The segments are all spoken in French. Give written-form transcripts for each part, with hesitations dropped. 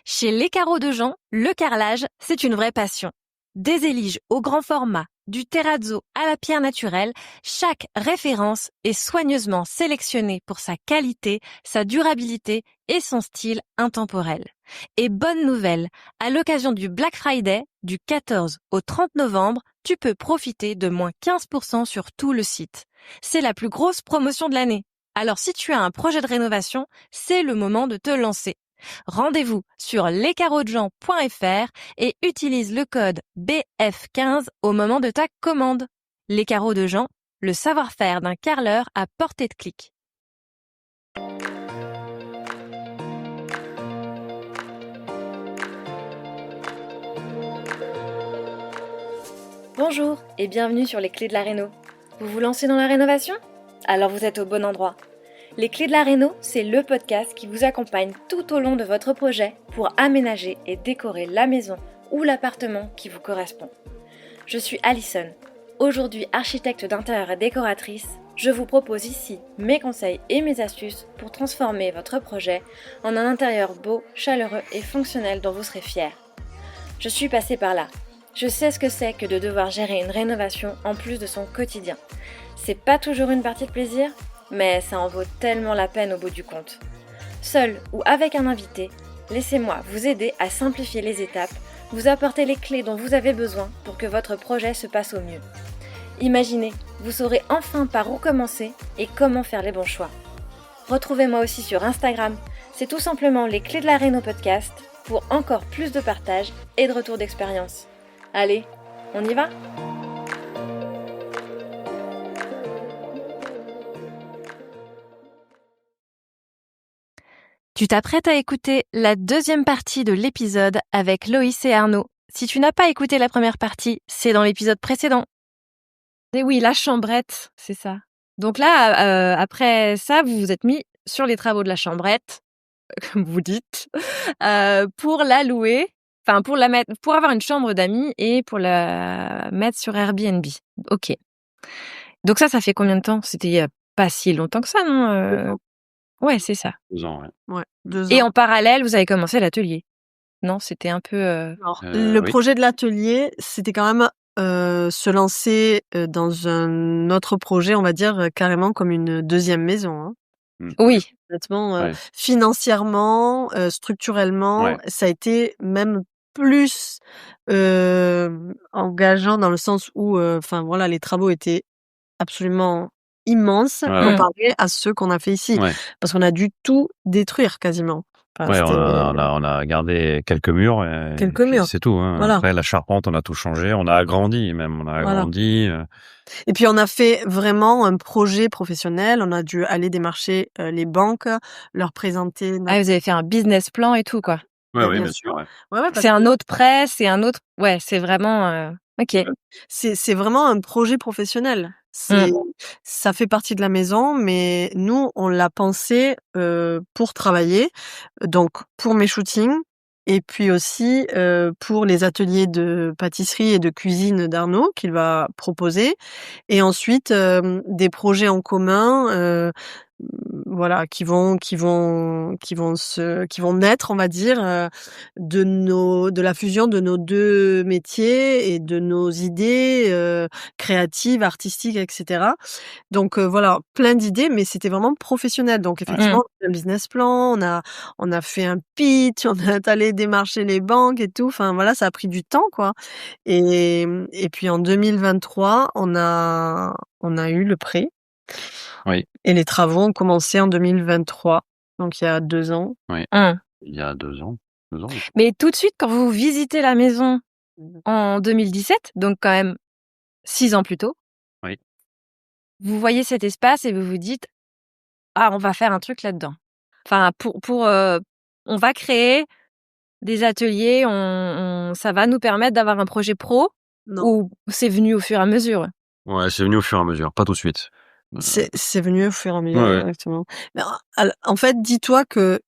Chez Les Carreaux de Jean, le carrelage, c'est une vraie passion. Des éliges au grand format, du terrazzo à la pierre naturelle, chaque référence est soigneusement sélectionnée pour sa qualité, sa durabilité et son style intemporel. Et bonne nouvelle, à l'occasion du Black Friday, du 14 au 30 novembre, tu peux profiter de moins 15% sur tout le site. C'est la plus grosse promotion de l'année. Alors si tu as un projet de rénovation, c'est le moment de te lancer. Rendez-vous sur lescarreaudejean.fr et utilise le code BF15 au moment de ta commande. Les Carreaux de Jean, le savoir-faire d'un carreleur à portée de clic. Bonjour et bienvenue sur les clés de la réno. Vous vous lancez dans la rénovation ? Alors vous êtes au bon endroit. Les clés de la réno, c'est le podcast qui vous accompagne tout au long de votre projet pour aménager et décorer la maison ou l'appartement qui vous correspond. Je suis Alison, aujourd'hui architecte d'intérieur et décoratrice. Je vous propose ici mes conseils et mes astuces pour transformer votre projet en un intérieur beau, chaleureux et fonctionnel dont vous serez fiers. Je suis passée par là. Je sais ce que c'est que de devoir gérer une rénovation en plus de son quotidien. C'est pas toujours une partie de plaisir, mais ça en vaut tellement la peine au bout du compte. Seul ou avec un invité, laissez-moi vous aider à simplifier les étapes, vous apporter les clés dont vous avez besoin pour que votre projet se passe au mieux. Imaginez, vous saurez enfin par où commencer et comment faire les bons choix. Retrouvez-moi aussi sur Instagram, c'est tout simplement les clés de la réno podcast pour encore plus de partage et de retour d'expérience. Allez, on y va ? Tu t'apprêtes à écouter la deuxième partie de l'épisode avec Loïs et Arnaud. Si tu n'as pas écouté la première partie, c'est dans l'épisode précédent. Et oui, la chambrette, c'est ça. Donc là, après ça, vous vous êtes mis sur les travaux de la chambrette, comme vous dites, pour la louer, enfin pour la mettre, pour avoir une chambre d'amis et pour la mettre sur Airbnb. Ok. Donc ça fait combien de temps ? C'était il y a pas si longtemps que ça, non ? Ouais, c'est ça. 2 ans, ouais. Ouais, 2 ans. Et en parallèle, vous avez commencé l'atelier. Non, c'était un peu... Alors, le oui. projet de l'atelier, c'était quand même se lancer dans un autre projet, on va dire carrément comme une deuxième maison. Hein. Oui. Honnêtement, Ouais. financièrement, structurellement, Ouais. ça a été même plus engageant dans le sens où, enfin voilà, les travaux étaient absolument immenses Ouais, ouais. comparés à ceux qu'on a fait ici, Ouais. parce qu'on a dû tout détruire quasiment. Enfin, Ouais, c'était on a gardé quelques murs et quelques puis murs. c'est tout, hein. Voilà. Après la charpente, on a tout changé, on a agrandi même, Voilà. agrandi. Et puis on a fait vraiment un projet professionnel. On a dû aller démarcher les banques, leur présenter. Ah, vous avez fait un business plan et tout, quoi. Ouais, Bah, oui, bien bien sûr. sûr, ouais. Ouais, parce C'est un que autre prêt, c'est un autre... Ouais, c'est vraiment... Ok. c'est vraiment un projet professionnel. Ça fait partie de la maison, mais nous on l'a pensé pour travailler, donc pour mes shootings et puis aussi pour les ateliers de pâtisserie et de cuisine d'Arnaud qu'il va proposer, et ensuite des projets en commun. Voilà, qui vont naître, on va dire, de la fusion de nos 2 métiers et de nos idées créatives, artistiques, etc. Donc voilà, plein d'idées, mais c'était vraiment professionnel. Donc effectivement, on a fait un business plan, on a fait un pitch, on est allé démarcher les banques et tout. Enfin voilà, ça a pris du temps, quoi. Et puis en 2023, on a eu le prêt. Oui. Et les travaux ont commencé en 2023, donc il y a 2 ans. Oui. Il y a 2 ans. 2 ans. Oui. Mais tout de suite, quand vous visitez la maison en 2017, donc quand même 6 ans plus tôt, Oui. vous voyez cet espace et vous vous dites « Ah, on va faire un truc là-dedans. » Enfin, on va créer des ateliers, ça va nous permettre d'avoir un projet pro, Non. ou c'est venu au fur et à mesure ? Ouais, c'est venu au fur et à mesure, pas tout de suite. C'est venu au fur et à mesure, Ouais. exactement. Mais en fait, dis-toi que,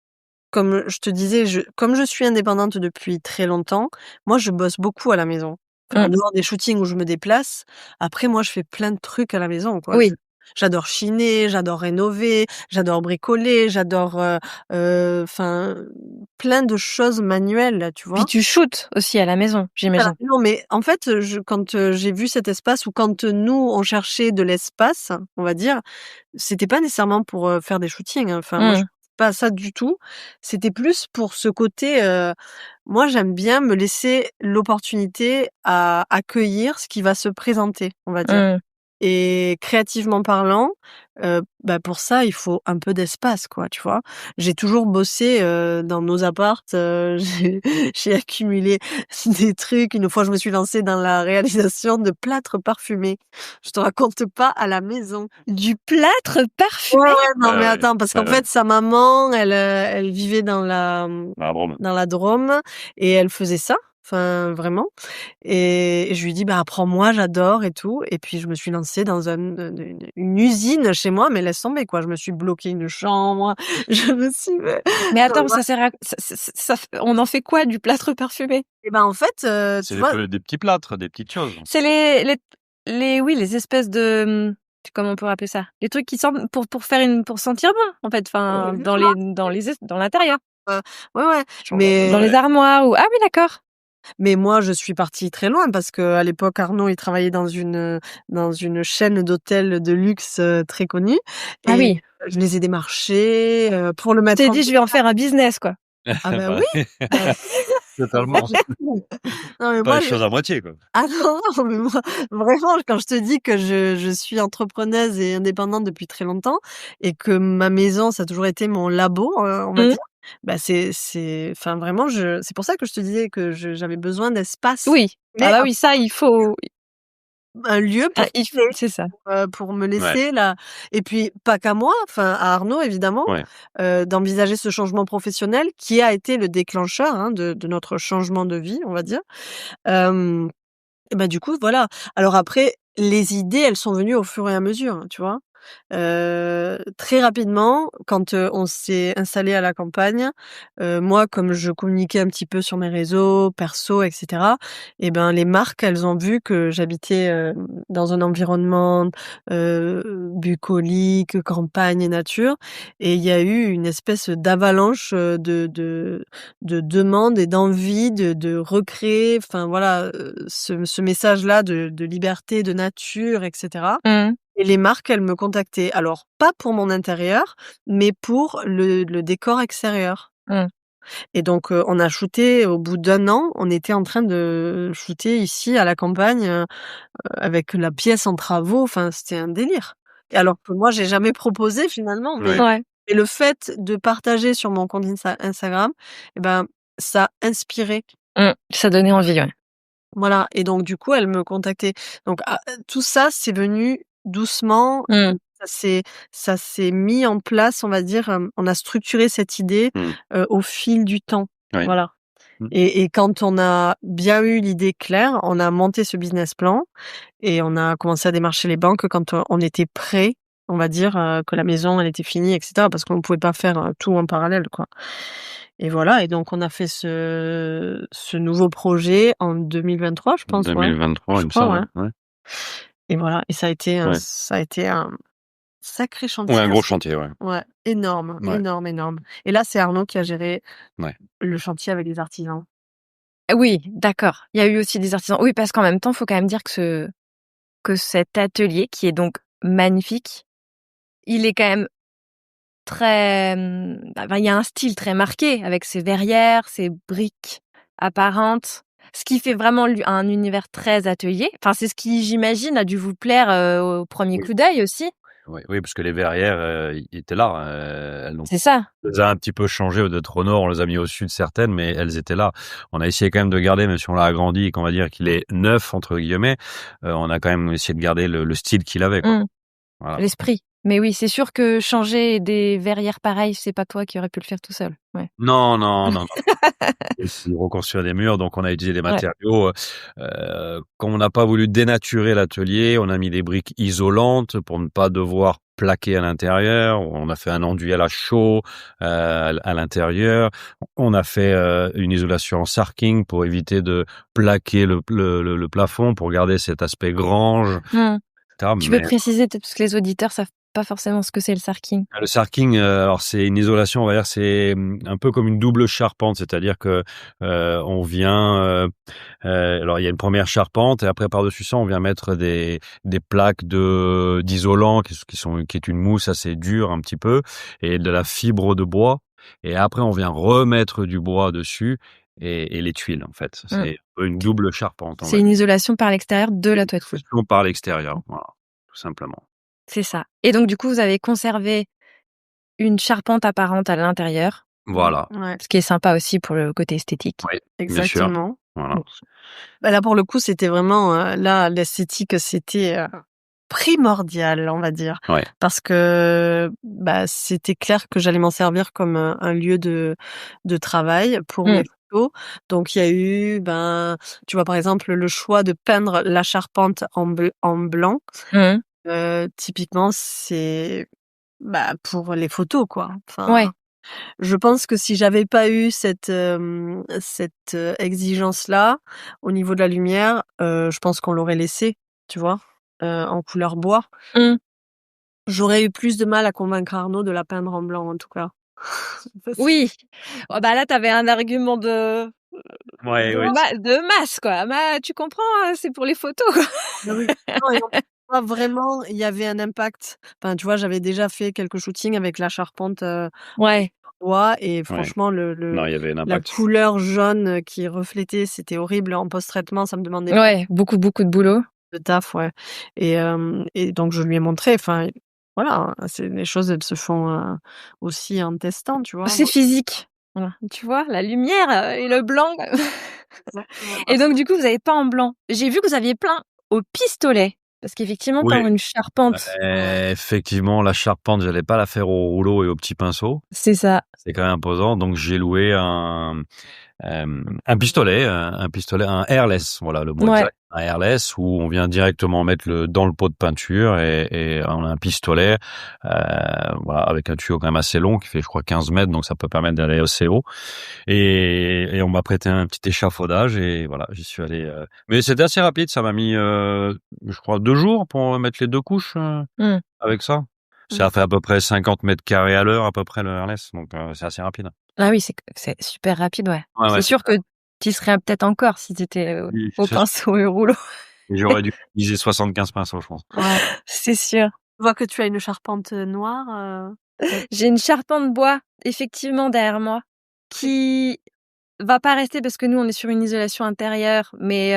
comme je te disais, comme je suis indépendante depuis très longtemps, moi, je bosse beaucoup à la maison. En dehors des shootings où je me déplace, après, moi, je fais plein de trucs à la maison, quoi. Oui. J'adore chiner, j'adore rénover, j'adore bricoler, j'adore, enfin, plein de choses manuelles, là, tu Puis vois? tu shootes aussi à la maison, j'imagine? Non, mais en fait, quand, j'ai vu cet espace ou quand, nous, on cherchait de l'espace, on va dire, c'était pas nécessairement pour, faire des shootings, hein. Enfin, moi, je Mmh. pense pas à ça du tout. C'était plus pour ce côté, moi, j'aime bien me laisser l'opportunité à accueillir ce qui va se présenter, on va dire. Mmh. Et créativement parlant, bah, pour ça, il faut un peu d'espace, quoi, tu vois? J'ai toujours bossé, dans nos apparts, j'ai accumulé des trucs. Une fois, je me suis lancée dans la réalisation de plâtre parfumé. Je te raconte pas, à la maison. Du plâtre Ouais, parfumé? ouais, non, Ouais, mais ouais. attends, parce Ouais, qu'en ouais. fait, sa maman, elle vivait dans la, Ah, Drôme. dans la Drôme et elle faisait ça, enfin, vraiment. Et je lui dis: «Bah, apprends-moi, j'adore et tout» et puis je me suis lancée dans une usine chez moi, mais laisse tomber, quoi. Je me suis bloqué une chambre, je me suis Mais attends, ça sert à on en fait quoi du plâtre parfumé? et ben, en fait, C'est tu vois? des petits plâtres, des petites choses. C'est les espèces de, comment on pourrait appeler ça? Les trucs qui sentent pour sentir bon, en fait, enfin, dans l'intérieur, Heu, ouais, ouais, dans les mais armoires ou ah oui, d'accord. moi, je suis partie très loin parce qu'à l'époque, Arnaud, il travaillait dans une chaîne d'hôtels de luxe, très connue Ah et oui. je les ai démarchés, pour le Tu mettre t'es en dit: «Je vais en faire un business», quoi. ah bah, Bah, oui, bah totalement. non, mais Pas moi, les choses à moitié, quoi. ah non, non, mais moi, vraiment, quand je te dis que je suis entrepreneuse et indépendante depuis très longtemps et que ma maison, ça a toujours été mon labo, on va Mmh. dire, bah, enfin, vraiment, c'est pour ça que je te disais que j'avais besoin d'espace, Oui. Ah mais bah oui, ça, il faut un lieu ah, pour créer, c'est ça. pour me Ouais, laisser la et puis pas qu'à moi, enfin à Arnaud évidemment, ouais. d'envisager ce changement professionnel qui a été le déclencheur, hein, de notre changement de vie, on va dire. Hem Et bah, du coup, voilà. Alors après, les idées, elles sont venues au fur et à mesure, hein, tu vois? Très rapidement, quand, on s'est installés à la campagne, moi, comme je communiquais un petit peu sur mes réseaux perso et cetera et ben, les marques, elles ont vu que j'habitais, dans un environnement, bucolique, campagne et nature et il y a eu une espèce d'avalanche, de demandes et d'envie de recréer, enfin voilà, ce message-là de liberté, de nature et cetera Mmh. et les marques, elles me contactaient. Alors pas pour mon intérieur, mais pour le décor extérieur Mmh. et donc on a shooté au bout d'1 an, on était en train de shooter ici à la campagne, avec la pièce en travaux, enfin c'était un délire et alors que moi j'ai jamais proposé finalement, Ouais. Ouais. mais le fait de partager sur mon compte Instagram et ben, ça inspirait. Ça donnait envie, ouais. Voilà et donc du coup, elle me contactait. Donc tout ça, c'est venu doucement, Mmh. ça s'est mis en place, on va dire, on a structuré cette idée, Mmh. au fil du temps. Ouais. Voilà Mmh. et quand on a bien eu l'idée claire, on a monté ce business plan et on a commencé à démarcher les banques quand, on était prêt, on va dire, que la maison, elle était finie et cetera parce qu'on ne pouvait pas faire, tout en parallèle, quoi. Et voilà et donc on a fait ce nouveau projet en 2023, je pense, ouais. 2023, Je il me crois, semble, ouais ouais. et voilà et Ouais. ça a été un sacré Ouais, chantier, un hein. gros chantier, ouais. Ouais, énorme, Ouais, énorme, énorme et là, c'est Arnaud qui a géré ouais. le chantier avec les artisans. Oui, d'accord. Il y a eu aussi des artisans. Oui, parce qu'en même temps, faut quand même dire que cet atelier, qui est donc magnifique, il est quand même très, enfin, il y a un style très marqué avec ses verrières, ses briques apparentes, ce qui fait vraiment un univers très atelier. Enfin, c'est ce qui, j'imagine, a dû vous plaire au premier Oui. coup d'œil aussi. Oui, oui, parce que les verrières, ils étaient là, elles ont C'est ça. on les a un petit peu changées d'être au nord, on les a mis au sud certaines, mais elles étaient là. On a essayé quand même de garder, même si on l'a agrandi et qu'on va dire qu'il est «neuf» entre guillemets, on a quand même essayé de garder le style qu'il avait, quoi. Mmh. Voilà. L'esprit. Mais oui, c'est sûr que changer des verrières pareilles, c'est pas toi qui aurais pu le faire tout seul. Ouais. Non, non, non, non. Et puis reconstruire des murs, donc on a utilisé des Ouais. matériaux, comme on n'a pas voulu dénaturer l'atelier, on a mis des briques isolantes pour ne pas devoir plaquer à l'intérieur. On a fait un enduit à la chaux, à l'intérieur. On a fait, une isolation en sarking pour éviter de plaquer le plafond, pour garder cet aspect grange, Mmh. etc. Tu peux Mais préciser peut-être parce que les auditeurs savent pas forcément ce que c'est le sarking. le sarking, alors c'est une isolation, on va dire, c'est un peu comme une double charpente, c'est-à-dire que on vient, alors il y a une première charpente et après par-dessus ça, on vient mettre des plaques d'isolant qui est une mousse assez dure un petit peu et de la fibre de bois et après on vient remettre du bois dessus et les tuiles en fait. Mmh. C'est une double charpente, on C'est va une dire. isolation par l'extérieur de la toiture. Isolation par l'extérieur, voilà, tout simplement. C'est ça. Et donc du coup, vous avez conservé une charpente apparente à l'intérieur, Voilà, Ouais, ce qui est sympa aussi pour le côté esthétique. oui, bien sûr, exactement. voilà. Bah, là, pour le coup, c'était vraiment, là, l'esthétique, c'était, primordial, on va dire. Ouais. Parce que, bah, c'était clair que j'allais m'en servir comme un lieu de travail pour Mmh. mes photos. Donc il y a eu, ben, tu vois, par exemple, le choix de peindre la charpente en blanc. Mmh. Typiquement, c'est, bah, pour les photos, quoi. Ouais. Enfin, je pense que si j'avais pas eu cette exigence-là, au niveau de la lumière, je pense qu'on l'aurait laissé, tu vois? En couleur bois. Mmh. J'aurais eu plus de mal à convaincre Arnaud de la peindre en blanc, en tout cas. Parce Oui. Oh, bah là, t'avais un argument de Ouais, de oui. de masse, quoi. Bah, tu comprends, hein, c'est pour les photos, quoi. bah oui. Non et en plus, moi, vraiment, il y avait un impact. Enfin, tu vois, j'avais déjà fait quelques shootings avec la charpente, Ouais. bois et Ouais. franchement Non, il y avait un la impact. couleur jaune qui reflétait, c'était horrible. En post-traitement, ça me demandait Ouais, beaucoup de boulot. de taf, ouais. Et donc je lui ai montré, enfin, voilà, c'est les choses, elles se font, aussi en testant, tu vois? C'est physique. Voilà. Tu vois, la lumière, et le blanc. Exactement. Et donc du coup, vous avez peint en blanc. J'ai vu que vous aviez peint au pistolet. Parce qu'effectivement, Oui. peindre une charpente, Effectivement, la charpente, j'allais pas la faire au rouleau et au petit pinceau. c'est ça. C'est quand même imposant. Donc, j'ai loué un pistolet, un airless. Voilà le mot Ouais. exact. Un airless où on vient directement mettre dans le pot de peinture et on a un pistolet, voilà, avec un tuyau quand même assez long qui fait, je crois, 15 mètres. Donc, ça peut permettre d'aller assez haut. Et on m'a prêté un petit échafaudage et voilà, j'y suis allé. Mais c'était assez rapide. Ça m'a mis, je crois, 2 jours pour mettre les 2 couches, Mmh. avec ça. Mmh. Ça fait à peu près 50 mètres carrés à l'heure, à peu près, le airless. Donc, c'est assez rapide. Ah oui, c'est super rapide, ouais. Ouais, C'est ouais, sûr que tu serais peut-être encore si tu étais, oui, au pinceau et au rouleau. j'aurais dû utiliser 75 pinceaux, je pense. Ouais. C'est sûr. Je vois que tu as une charpente, noire, J'ai une charpente bois, effectivement, derrière moi, qui va pas rester parce que nous, on est sur une isolation intérieure, mais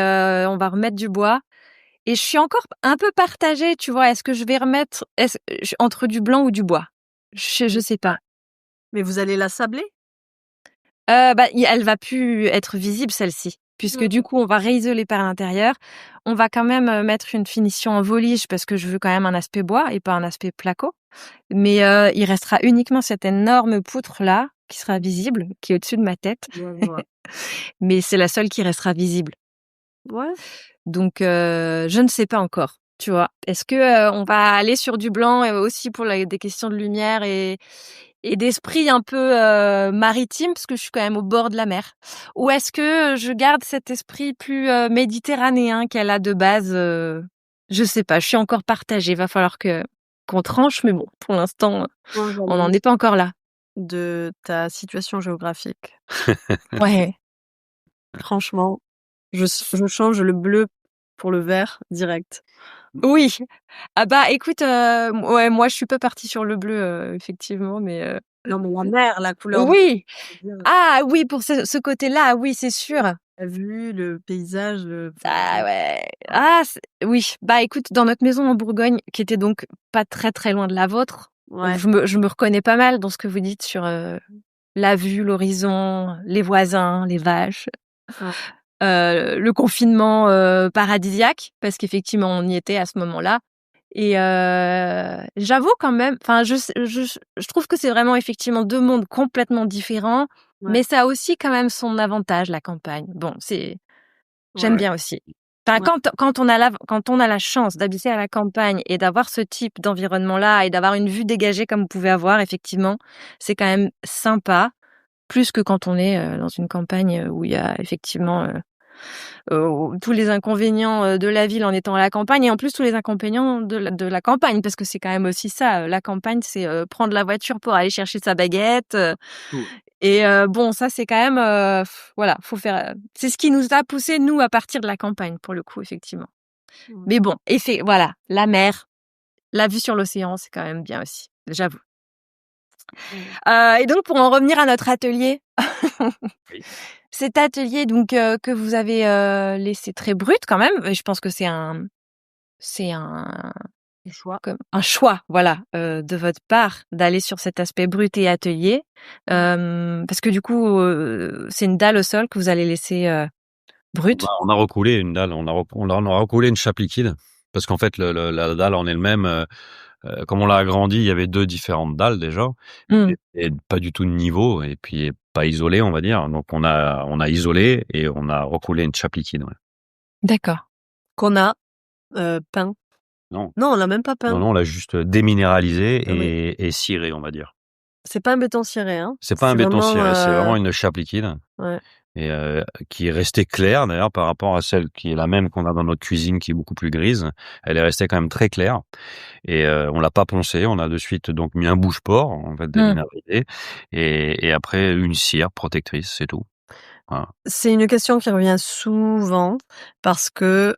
on va remettre du bois. Et je suis encore un peu partagée, tu vois? Est-ce que je vais remettre entre du blanc ou du bois? Je sais pas. mais vous allez la sabler? Bah, elle va plus être visible celle-ci, puisque Mmh. du coup, on va réisoler par l'intérieur. On va quand même, mettre une finition en volige parce que je veux quand même un aspect bois et pas un aspect placo. Mais il restera uniquement cette énorme poutre-là qui sera visible, qui est au-dessus de ma tête. Ouais, je vois. Mais c'est la seule qui restera visible. Ouais. Donc je ne sais pas encore, tu vois? Est-ce que, on va aller sur du blanc, aussi pour des questions de lumière et d'esprit un peu, maritime, parce que je suis quand même au bord de la mer? Ou est-ce que, je garde cet esprit plus, méditerranéen qu'elle a de base? Je sais pas, je suis encore partagée. Va falloir qu'on tranche, mais bon, pour l'instant, Moi, on n'en j'avoue, est pas encore là. de ta situation géographique. Ouais. Franchement, je change le bleu pour le vert direct. Oui. Ah bah, écoute, ouais, moi, je suis pas partie sur le bleu, effectivement, mais Non, mais la mer, la couleur de oui! je veux dire, Ah oui, pour ce côté-là, oui, c'est sûr. la vue, le paysage, Ah ouais. Ah oui. Bah, écoute, dans notre maison en Bourgogne, qui était donc pas très, très loin de la vôtre, ouais. je me reconnais pas mal dans ce que vous dites sur, la vue, l'horizon, les voisins, les vaches, Ouais. le confinement, paradisiaque, parce qu'effectivement, on y était à ce moment-là. Et j'avoue quand même, enfin, je trouve que c'est vraiment effectivement 2 mondes complètement différents, Ouais. mais ça a aussi quand même son avantage, la campagne. Bon, j'aime Ouais. bien aussi. Enfin, Ouais. quand on a la chance d'habiter à la campagne et d'avoir ce type d'environnement-là et d'avoir une vue dégagée comme vous pouvez avoir, effectivement, c'est quand même sympa, plus que quand on est, dans une campagne, où il y a effectivement, tous les inconvénients de la ville en étant à la campagne et en plus tous les inconvénients de la campagne parce que c'est quand même aussi ça. La campagne, c'est prendre la voiture pour aller chercher sa baguette. Mmh. Et bon, ça c'est quand même voilà, faut faire. C'est ce qui nous a poussé nous à partir de la campagne pour le coup, effectivement. Mais bon, voilà, la mer, la vue sur l'océan, c'est quand même bien aussi, j'avoue. Et donc pour en revenir à notre atelier, Oui. cet atelier donc que vous avez laissé très brut quand même. Je pense que c'est un Choix. comme un choix, voilà, de votre part d'aller sur cet aspect brut et atelier, parce que du coup, c'est une dalle au sol que vous allez laisser brute. On a recoulé une dalle, on a recoulé une chape liquide parce qu'en fait la dalle en elle-même, comme on l'a agrandi, il y avait 2 différentes dalles déjà Mmh. et pas du tout de niveau et puis pas isolées, on va dire. Donc on a isolé et on a recoulé une chape liquide, ouais. D'accord. Qu'on a peint. Non, Non, on l'a même pas peint. non, on l'a juste déminéralisé Oui. et ciré, on va dire. C'est pas un béton ciré, hein. C'est pas un C'est béton vraiment, ciré, c'est vraiment une chape liquide ouais. et qui est restée claire d'ailleurs par rapport à celle qui est la même qu'on a dans notre cuisine qui est beaucoup plus grise. Elle est restée quand même très claire et on l'a pas poncée, on a de suite donc mis un bouche-port, en fait, déminéralisé et après une cire protectrice, c'est tout. Voilà. C'est une question qui revient souvent parce que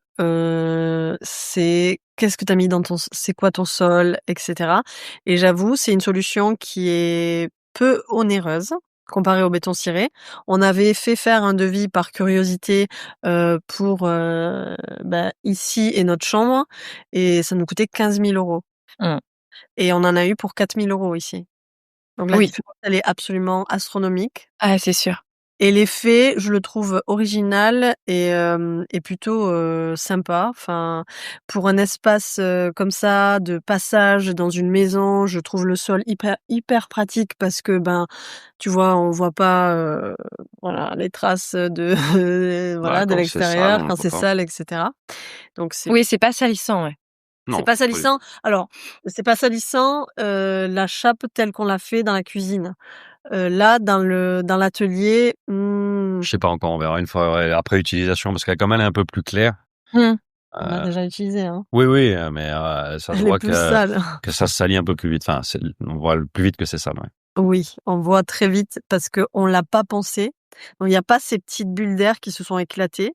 c'est qu'est-ce que tu as mis dans c'est quoi ton sol, et cetera. Et j'avoue, c'est une solution qui est peu onéreuse comparée au béton ciré. On avait fait faire un devis par curiosité pour ici et notre chambre et ça nous coûtait 15 000 € Mmh. et on en a eu pour 4 000 € ici. Donc la Oui. différence, elle est absolument astronomique. Ah, c'est sûr. Et l'effet, je le trouve original et plutôt sympa. Enfin, pour un espace comme ça, de passage dans une maison, je trouve le sol hyper pratique parce que tu vois, on voit pas voilà les traces de Bah, voilà de quand c'est sale, l'extérieur on le quand voit c'est pas. sale, etc. Donc c'est Oui, c'est pas salissant, ouais. c'est Non, pas oui. salissant. Alors, c'est pas salissant la chape telle qu'on l'a fait dans la cuisine. Là, dans l'atelier, Je sais pas encore, on verra une fois, ouais, après utilisation parce qu'elle comme elle est un peu plus claire, Mmh. on l'a heu, déjà utilisé, hein. oui, oui, mais ça se Elle est voit plus sale. que ça se salit un peu plus vite. Enfin, on voit plus vite que c'est sale, ouais. Oui, on voit très vite parce qu'on l'a pas pensé. Donc il y a pas ces petites bulles d'air qui se sont éclatées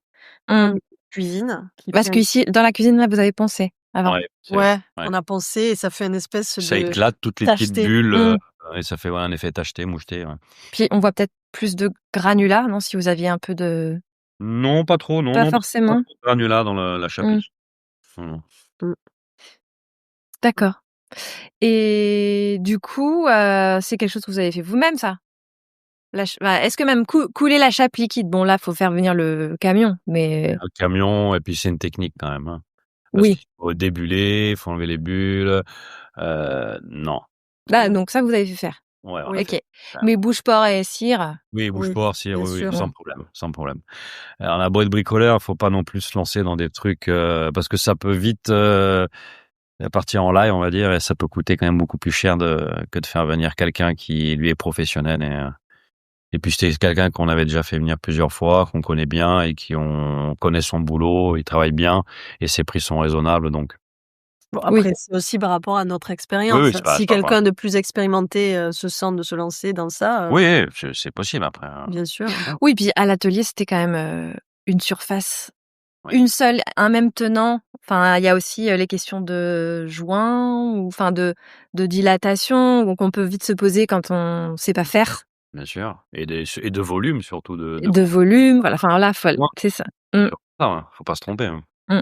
Mmh. comme cuisine qui Parce prennent qu'ici, dans la cuisine, là, vous avez pensé avant? Ouais, c'est vrai, ouais, ouais. on a pensé et ça fait une espèce Ça de éclate toutes les petites tacheté. bulles, Mmh. et ça fait, ouais, un effet tacheté, moucheté, ouais. Puis on voit peut-être plus de granulats, non? Si vous aviez un peu de Non, pas trop, non, pas non, pas forcément? trop de granulats dans la Mmh. chapelure. Non, non. Mmh. D'accord. Et du coup, c'est quelque chose que vous avez fait vous-même, ça? Est-ce que même couler la chape liquide, bon là, faut faire venir le camion, mais Un camion et puis c'est une technique quand même, hein, parce oui. qu'il faut débuller, il faut enlever les bulles, non. Là, donc ça, vous avez fait faire. Ouais, on a Oui, fait OK. ça. Mais bouche-port et cire? Oui, oui, bouche-porc, cire, bien oui, oui, sûr. Mmh. sans problème, sans problème. Alors on a beau être bricoleur, faut pas non plus se lancer dans des trucs, parce que ça peut vite, partir en live, on va dire, et ça peut coûter quand même beaucoup plus cher que de faire venir quelqu'un qui, lui, est professionnel et puis c'était quelqu'un qu'on avait déjà fait venir plusieurs fois, qu'on connaît bien et on connaît son boulot, il travaille bien et ses prix sont raisonnables donc Bon Oui. après c'est aussi par rapport à notre oui, expérience. oui, c'est Si pas enfin quelqu'un de plus expérimenté se sent de se lancer dans ça, oui, c'est possible après, hein. bien sûr. Oui, puis à l'atelier, c'était quand même, une surface, Oui. une seule, un même tenant. Enfin, il y a aussi, les questions de joints ou enfin de dilatation, donc on peut vite se poser quand on sait pas faire, Bien sûr et de volume surtout de de volume, voilà, enfin là, loin, c'est ça. Mmh, sur ça, hein, faut pas se tromper, hein. mmh.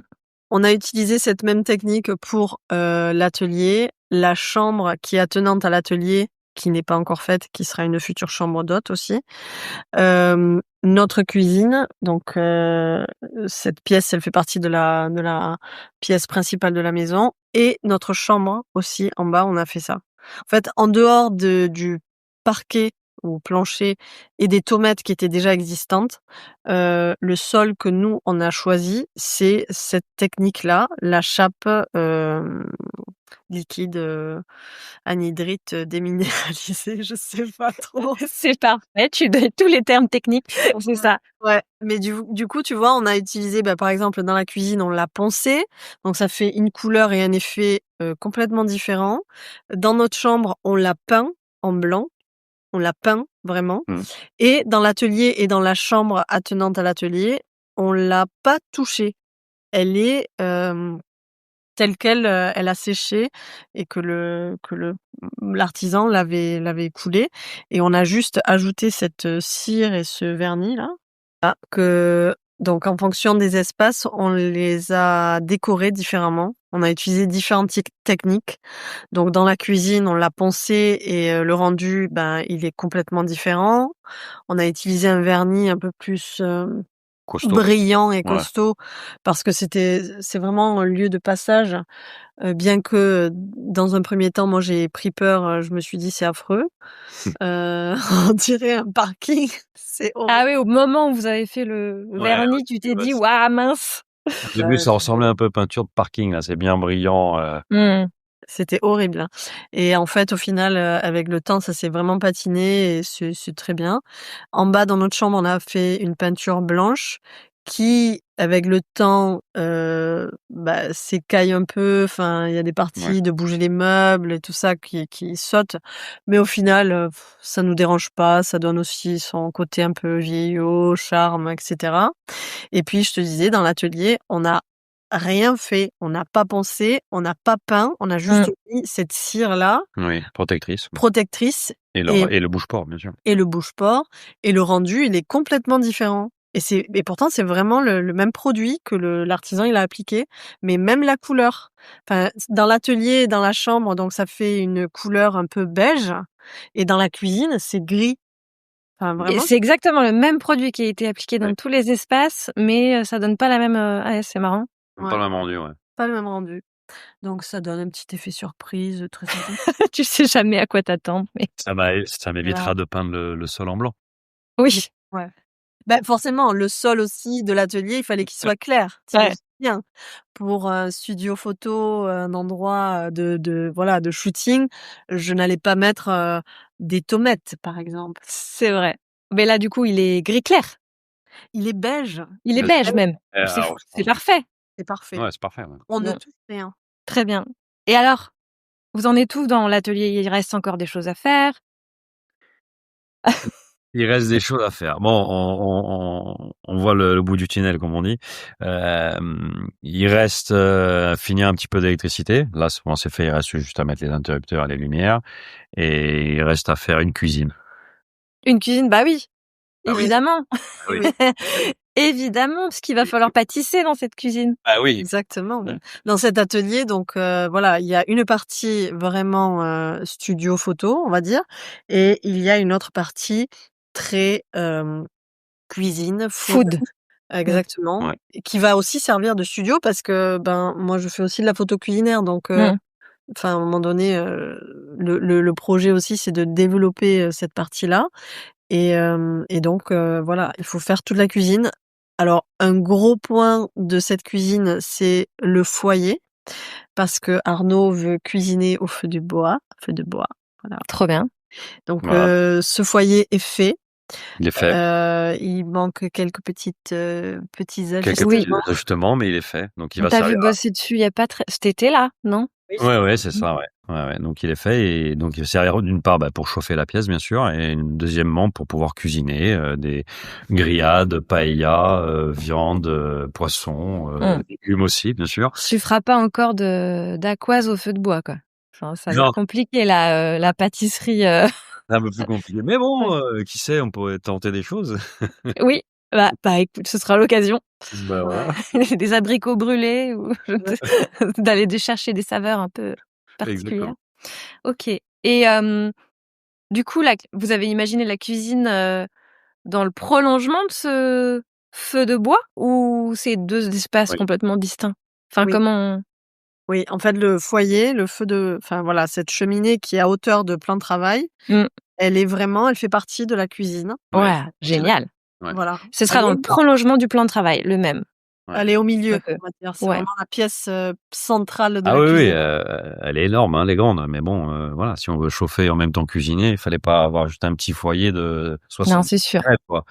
On a utilisé cette même technique pour l'atelier, la chambre qui est attenante à l'atelier, qui n'est pas encore faite, qui sera une future chambre d'hôte aussi. Notre cuisine, donc cette pièce, elle fait partie de la pièce principale de la maison et notre chambre aussi en bas, on a fait ça. En fait, en dehors du parquet ou plancher et des tomates qui étaient déjà existantes, le sol que nous, on a choisi, c'est cette technique-là, la chape, liquide, anhydrite, déminéralisée, je sais pas trop. C'est parfait, tu donnes tous les termes techniques, c'est ça. Ouais, mais du coup, tu vois, on a utilisé, par exemple, dans la cuisine, on l'a poncé, donc ça fait une couleur et un effet, complètement différents. Dans notre chambre, on l'a peint en blanc, on l'a peint vraiment Mmh. et dans l'atelier et dans la chambre attenante à l'atelier, on l'a pas touchée. Elle est, telle quelle, elle a séché et que l'artisan l'avait coulée et on a juste ajouté cette, cire et ce vernis-là. Donc en fonction des espaces, on les a décorés différemment. On a utilisé différentes techniques. Donc dans la cuisine, on l'a poncé et le rendu, il est complètement différent. On a utilisé un vernis un peu plus, Costaud. brillant et Ouais. costaud parce que c'est vraiment un lieu de passage. Bien que dans un premier temps, moi j'ai pris peur, je me suis dit: «C'est affreux». On dirait un parking, c'est horrible. Ah oui, au moment où vous avez fait le Ouais, vernis, tu t'es bah, dit: c'est- «Waouh, mince!» Au début, ça ressemblait un peu à peinture de parking, là. C'est bien brillant. Mmh. C'était horrible, hein. Et en fait, au final, avec le temps, ça s'est vraiment patiné et c'est très bien. En bas, dans notre chambre, on a fait une peinture blanche qui, avec le temps, s'écaille un peu. Enfin, il y a des Ouais. parties de bouger les meubles et tout ça qui sautent. Mais au final, ça nous dérange pas. Ça donne aussi son côté un peu vieillot, charme, et cetera. Et puis, je te disais, dans l'atelier, on n'a rien fait. On n'a pas poncé, on n'a pas peint, on a juste mis cette cire-là, Oui, protectrice. protectrice Et et le bouche-port, bien sûr. le bouche-port et le rendu, il est complètement différent. Et pourtant, c'est vraiment le même produit que l'artisan, il a appliqué, mais même la couleur. Enfin, dans l'atelier et dans la chambre, donc ça fait une couleur un peu beige et dans la cuisine, c'est gris. Enfin, Et vraiment, c'est exactement le même produit qui a été appliqué dans Ouais. tous les espaces, mais ça donne pas la même, c'est marrant. Pas ouais, le même rendu, ouais. pas le même rendu. Donc ça donne un petit effet surprise, très sympa. Tu sais jamais à quoi t'attendre, mais Ça m'évitera de peindre le sol en blanc. oui. Ouais. Forcément, le sol aussi de l'atelier, il fallait qu'il soit clair. Tu Ouais. bien. Pour un studio photo, un endroit, voilà, de shooting, je n'allais pas mettre, des tomates, par exemple. C'est vrai. Mais là, du coup, il est gris clair. Il est beige, Il est Le beige même. C'est alors, c'est parfait. c'est parfait. ouais, c'est parfait, ouais. On ne Bon, touche rien. très bien. Et alors, vous en êtes où dans l'atelier? Il reste encore des choses à faire? Il reste des choses à faire. Bon, on voit le bout du tunnel, comme on dit. Il reste finir un petit peu d'électricité. Là, c'est fait. Il reste juste à mettre les interrupteurs et les lumières. Et il reste à faire une cuisine. Une cuisine? Bah oui, Ah oui. évidemment. Ah oui. Évidemment, parce qu'il va falloir pâtisser dans cette cuisine. Ah oui. Exactement. Ouais. Dans cet atelier, donc voilà, il y a une partie vraiment, studio photo, on va dire, et il y a une autre partie très, cuisine, food. Food. Exactement, Ouais. et qui va aussi servir de studio parce que, moi je fais aussi de la photo culinaire donc Mmh. enfin à un moment donné, le projet aussi c'est de développer, cette partie-là et donc voilà, il faut faire toute la cuisine. Alors un gros point de cette cuisine, c'est le foyer parce que Arnaud veut cuisiner au feu de bois, voilà. Trop bien. Donc Voilà. ce foyer est fait. Il est fait. Il manque quelques petits Quelques Oui. petits ajustements, mais il est fait. Donc il On va t'a vu servir. bosser dessus il y a pas très cet été-là, non? Oui, Ouais, c'est ça, ouais. Ouais. Donc il est fait et donc il va servir d'une part pour chauffer la pièce bien sûr et deuxièmement pour pouvoir cuisiner des grillades, paella, viande, poisson, légumes aussi bien sûr. Tu feras pas encore d'aquoise au feu de bois, quoi. Enfin, ça va Non, être compliqué là, la pâtisserie, c'est un peu plus compliqué. Mais bon, qui sait, on pourrait tenter des choses. Oui, écoute, ce sera l'occasion. Bah voilà, Des abricots brûlés ou d'aller chercher des saveurs un peu particulières. exactement. OK et du coup, là, vous avez imaginé la cuisine, dans le prolongement de ce feu de bois ou c'est 2 espaces Oui. complètement distincts? Enfin, oui, comment en fait le foyer, enfin voilà, cette cheminée qui est à hauteur de plan de travail, mmh, elle fait partie de la cuisine. Ouais, génial. Ouais. Voilà. Ce sera dans le prolongement du plan de travail, le même. Ouais. Elle est au milieu, okay. on va dire. C'est vraiment la pièce centrale de la cuisine. Oui, elle est énorme, hein, elle est grande. Mais bon, voilà, si on veut chauffer en même temps cuisiner, il fallait pas avoir juste un petit foyer de 60 Non, c'est sûr. mètres, quoi.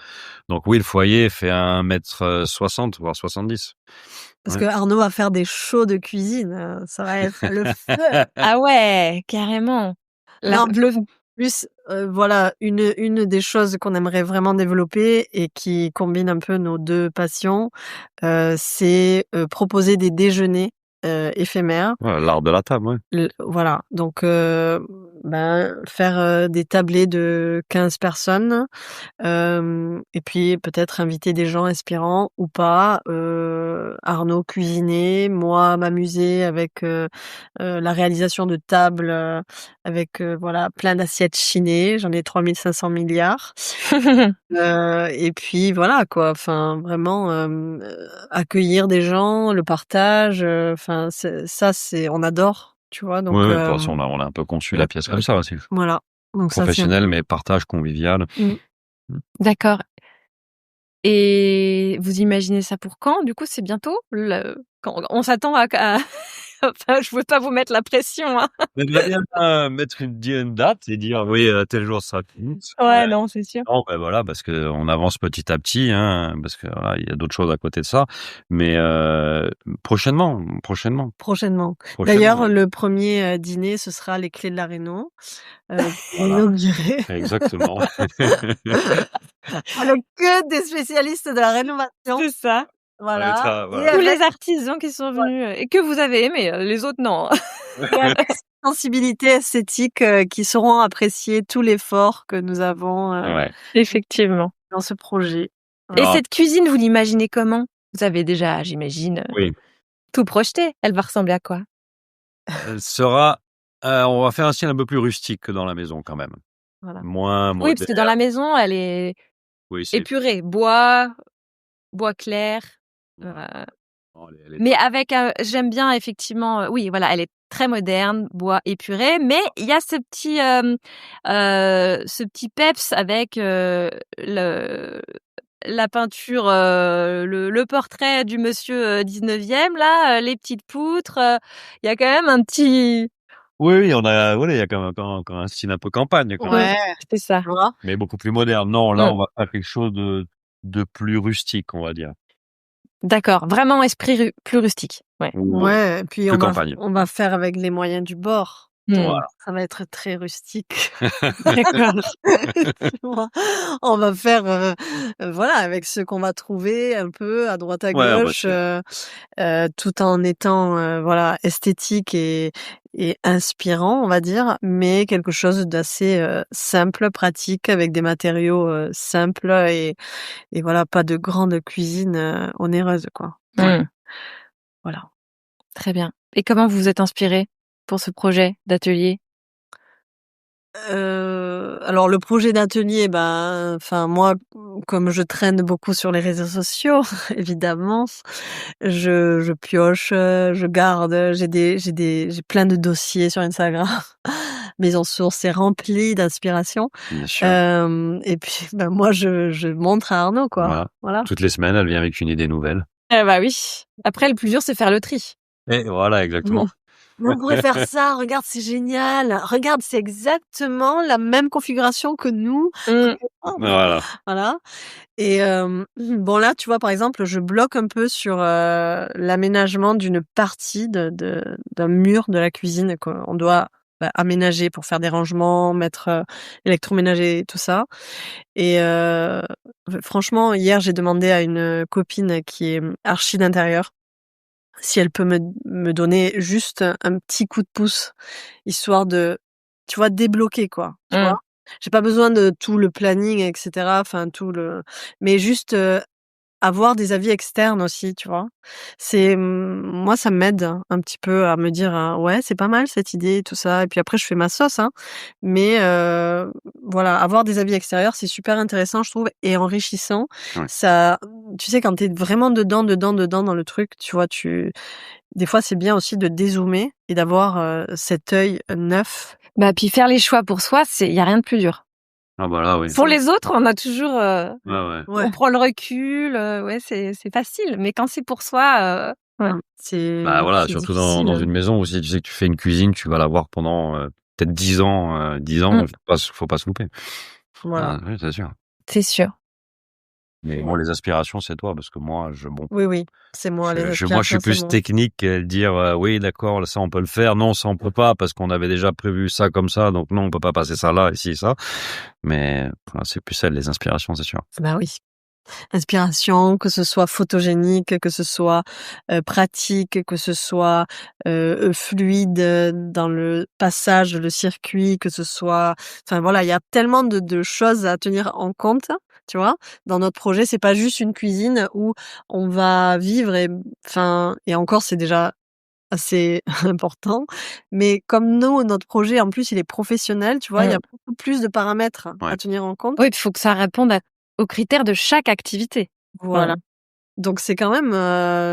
Donc oui, le foyer fait 1,60 m, voire 70. Parce que Arnaud va faire des shows de cuisine, ça va être le feu. Ah ouais, carrément. Plus, voilà, une des choses qu'on aimerait vraiment développer et qui combine un peu nos 2 passions, c'est, proposer des déjeuners, éphémères. Ouais, l'art de la table, ouais. Voilà, donc faire, des tablées de 15 personnes, et puis peut-être inviter des gens inspirants ou pas, Arnaud cuisiner, moi m'amuser avec, la réalisation de tables, avec, voilà, plein d'assiettes chinées, j'en ai 3 500 milliards. Et puis voilà quoi, enfin vraiment, accueillir des gens, le partage, enfin c'est on adore, tu vois? Donc de toute façon, on a un peu conçu la pièce comme ça aussi. Voilà. Donc professionnel, mais partage convivial. D'accord. Et vous imaginez ça pour quand? Du coup, c'est bientôt? Quand on s'attend à enfin, je veux pas vous mettre la pression, hein. On aimerait bien mettre une date et dire oui, tel jour ça compte. Ouais, non, c'est sûr. Non, ben voilà, parce que on avance petit à petit, hein, parce que voilà, il y a d'autres choses à côté de ça. Mais prochainement. D'ailleurs, le premier dîner, ce sera les clés de la réno. Inaugurer. Exactement. Avec que des spécialistes de la rénovation. C'est ça. Voilà. Tous les artisans qui sont venus et que vous avez aimé, les autres non. Avec sensibilité esthétique qui sauront apprécier tout l'effort que nous avons effectivement dans ce projet. Et cette cuisine, vous l'imaginez comment? Vous avez déjà, j'imagine, tout projeté. Elle va ressembler à quoi? Elle sera on va faire un style un peu plus rustique que dans la maison quand même. Voilà. Moins moderne. Oui, parce que dans la maison, elle est épurée, bois clair. Mais avec j'aime bien effectivement, oui, voilà, elle est très moderne, bois épuré, mais il y a ce petit peps avec la peinture, le portrait du monsieur 19e là, les petites poutres, il y a quand même un petit. Oui, il y a quand même encore un style un peu campagne, quoi. Ouais, c'est ça. Mais beaucoup plus moderne. Non, là, on va faire quelque chose de plus rustique, on va dire. D'accord, vraiment esprit plus rustique. Ouais, et puis campagne. on va faire avec les moyens du bord. Voilà. Ça va être très rustique. D'accord. On va faire, voilà, avec ce qu'on va trouver un peu à droite à gauche, tout en étant, voilà, esthétique et inspirant, on va dire, mais quelque chose d'assez simple, pratique, avec des matériaux simples et voilà, pas de grande cuisine onéreuse, quoi. Voilà. Très bien. Et comment vous vous êtes inspiré pour ce projet d'atelier? Alors le projet d'atelier, enfin moi, comme je traîne beaucoup sur les réseaux sociaux, évidemment, je pioche, je garde, j'ai plein de dossiers sur Instagram. Maison Source est remplie d'inspiration. Bien sûr. Et puis, moi, je montre à Arnaud, quoi. Voilà. Toutes les semaines, elle vient avec une idée nouvelle. Eh bah oui. Après, le plus dur, c'est faire le tri. Et voilà, exactement. Mais on pourrait faire ça, regarde, c'est génial. Regarde, c'est exactement la même configuration que nous. Voilà. Et bon là, tu vois, par exemple, je bloque un peu sur l'aménagement d'une partie d'un mur de la cuisine qu'on doit aménager pour faire des rangements, mettre électroménager, tout ça. Et franchement, hier, j'ai demandé à une copine qui est archi d'intérieur si elle peut me donner juste un petit coup de pouce, histoire de, tu vois, débloquer, quoi. Tu vois? J'ai pas besoin de tout le planning, etc. Enfin, mais juste avoir des avis externes aussi, tu vois. Moi, ça m'aide un petit peu à me dire ouais, c'est pas mal cette idée, tout ça. Et puis après, je fais ma sauce, hein. Mais voilà, avoir des avis extérieurs, c'est super intéressant, je trouve, et enrichissant. Ça, tu sais, quand t'es vraiment dedans dans le truc, tu vois, des fois, c'est bien aussi de dézoomer et d'avoir cet œil neuf. Puis faire les choix pour soi, il y a rien de plus dur. Ah bah là, oui. Pour les autres, on a toujours, Ouais, ouais. Ouais. on prend le recul, ouais, c'est facile. Mais quand c'est pour soi, ouais. Bah voilà, C'est surtout dans difficile. une maison où si tu sais que tu fais une cuisine, tu vas la voir pendant peut-être 10 ans, 10 ans, Mmh. faut pas se louper. Voilà. Ah, oui, c'est sûr. C'est sûr. Mais bon, les aspirations, c'est toi, parce que moi, Oui, c'est moi, les moi, je suis aspirations, c'est plus moi. technique qu'à dire oui, d'accord, ça on peut le faire, non, ça on peut pas, parce qu'on avait déjà prévu ça comme ça, donc non, on peut pas passer ça là, ici, ça. Mais voilà, c'est plus ça, les inspirations, c'est sûr. Bah oui. Inspiration, que ce soit photogénique, que ce soit pratique, que ce soit fluide dans le passage, le circuit, que ce soit, enfin voilà, il y a tellement de choses à tenir en compte, tu vois. Dans notre projet, c'est pas juste une cuisine où on va vivre et encore c'est déjà assez important. Mais comme nous, notre projet en plus il est professionnel, tu vois, il y a beaucoup plus de paramètres Ouais. à tenir en compte. Oui, il faut que ça réponde aux critères de chaque activité. Voilà. Donc c'est quand même,